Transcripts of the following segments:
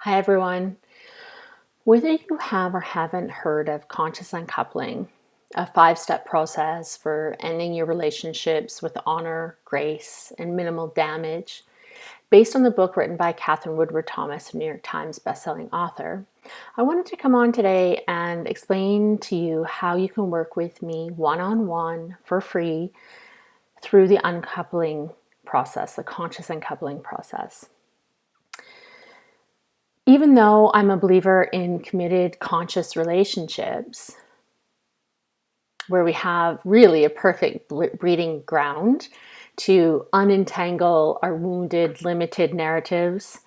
Hi everyone. Whether you have or haven't heard of conscious uncoupling, a 5-step process for ending your relationships with honor, grace, and minimal damage, based on the book written by Katherine Woodward, a New York Times bestselling author, I wanted to come on today and explain to you how you can work with me one-on-one for free through the uncoupling process, the conscious uncoupling process. Even though I'm a believer in committed, conscious relationships, where we have really a perfect breeding ground to unentangle our wounded, limited narratives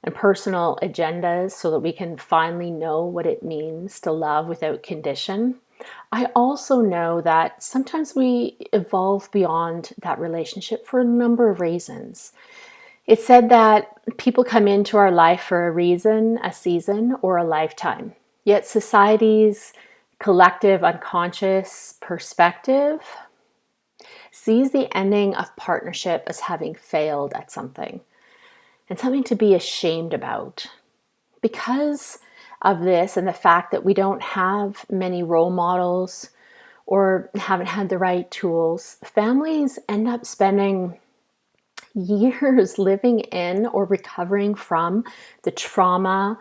and personal agendas so that we can finally know what it means to love without condition, I also know that sometimes we evolve beyond that relationship for a number of reasons. It's said that people come into our life for a reason, a season, or a lifetime. Yet society's collective unconscious perspective sees the ending of partnership as having failed at something and something to be ashamed about. Because of this and the fact that we don't have many role models or haven't had the right tools, families end up spending years living in or recovering from the trauma,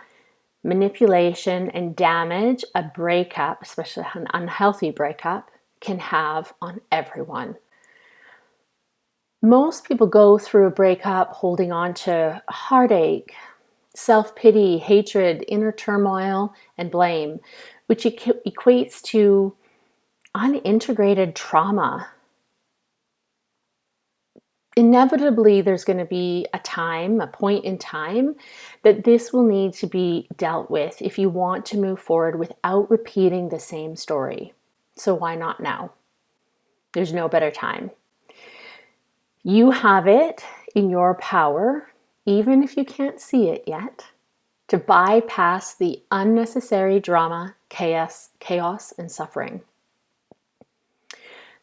manipulation, and damage a breakup, especially an unhealthy breakup, can have on everyone. Most people go through a breakup holding on to heartache, self-pity, hatred, inner turmoil, and blame, which equates to unintegrated trauma. Inevitably, there's going to be a point in time, that this will need to be dealt with if you want to move forward without repeating the same story. So why not now? There's no better time. You have it in your power, even if you can't see it yet, to bypass the unnecessary drama, chaos, and suffering.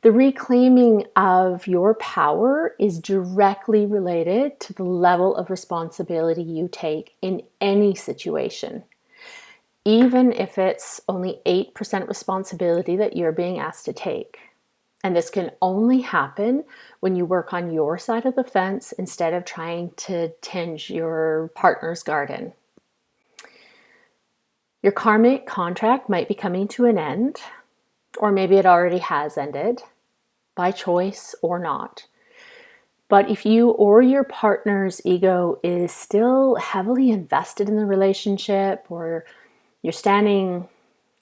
The reclaiming of your power is directly related to the level of responsibility you take in any situation. Even if it's only 8% responsibility that you're being asked to take. And this can only happen when you work on your side of the fence instead of trying to tend your partner's garden. Your karmic contract might be coming to an end, or maybe it already has ended, by choice or not. But if you or your partner's ego is still heavily invested in the relationship, or you're standing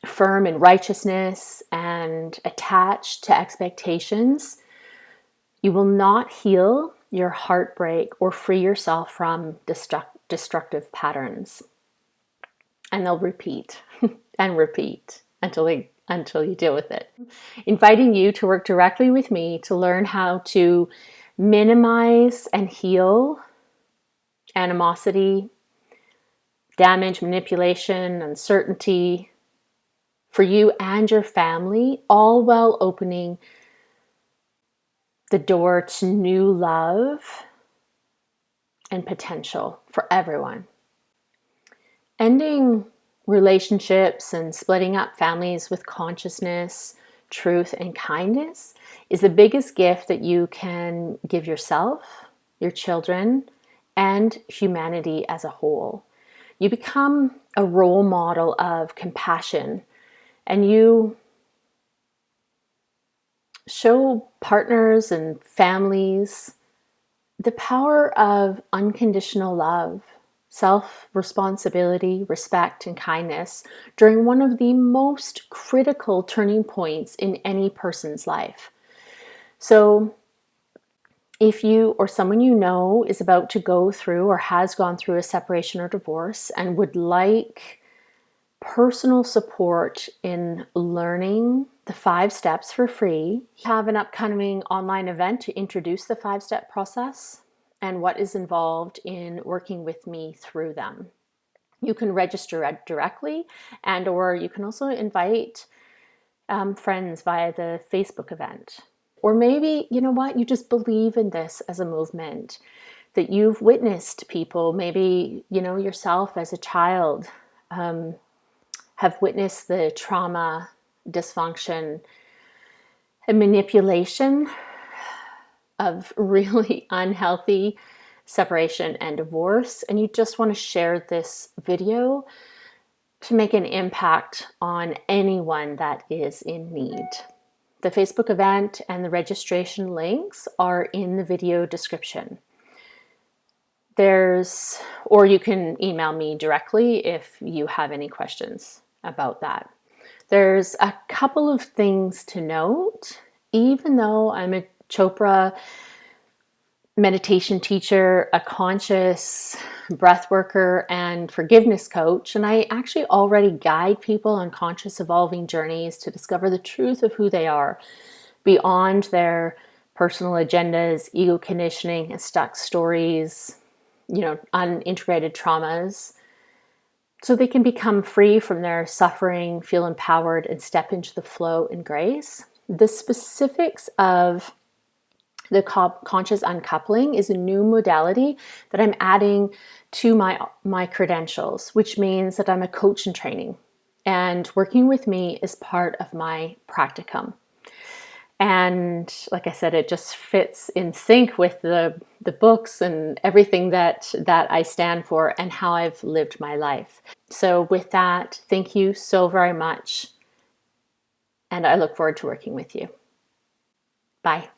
firm in righteousness and attached to expectations, you will not heal your heartbreak or free yourself from destructive patterns. And they'll repeat and repeat until you deal with it. Inviting you to work directly with me to learn how to minimize and heal animosity, damage, manipulation, uncertainty for you and your family, all while opening the door to new love and potential for everyone. Ending relationships and splitting up families with consciousness, truth, and kindness is the biggest gift that you can give yourself, your children, and humanity as a whole. You become a role model of compassion, and you show partners and families the power of unconditional love, self-responsibility, respect, and kindness during one of the most critical turning points in any person's life. So if you or someone you know is about to go through or has gone through a separation or divorce and would like personal support in learning the 5 steps for free, we have an upcoming online event to introduce the 5-step process and what is involved in working with me through them. You can register directly, and or you can also invite friends via the Facebook event. Or maybe, you know what, you just believe in this as a movement. that you've witnessed people, maybe, yourself as a child, have witnessed the trauma, dysfunction, and manipulation of really unhealthy separation and divorce, and you just want to share this video to make an impact on anyone that is in need. The Facebook event and the registration links are in the video description. Or you can email me directly if you have any questions about that. There's a couple of things to note. Even though I'm a Chopra meditation teacher, a conscious breath worker, and forgiveness coach, and I actually already guide people on conscious evolving journeys to discover the truth of who they are beyond their personal agendas, ego conditioning, and stuck stories, unintegrated traumas, so they can become free from their suffering, feel empowered, and step into the flow and grace. The specifics of the Conscious Uncoupling is a new modality that I'm adding to my credentials, which means that I'm a coach in training, and working with me is part of my practicum. And like I said, it just fits in sync with the books and everything that I stand for and how I've lived my life. So with that, thank you so very much. And I look forward to working with you. Bye.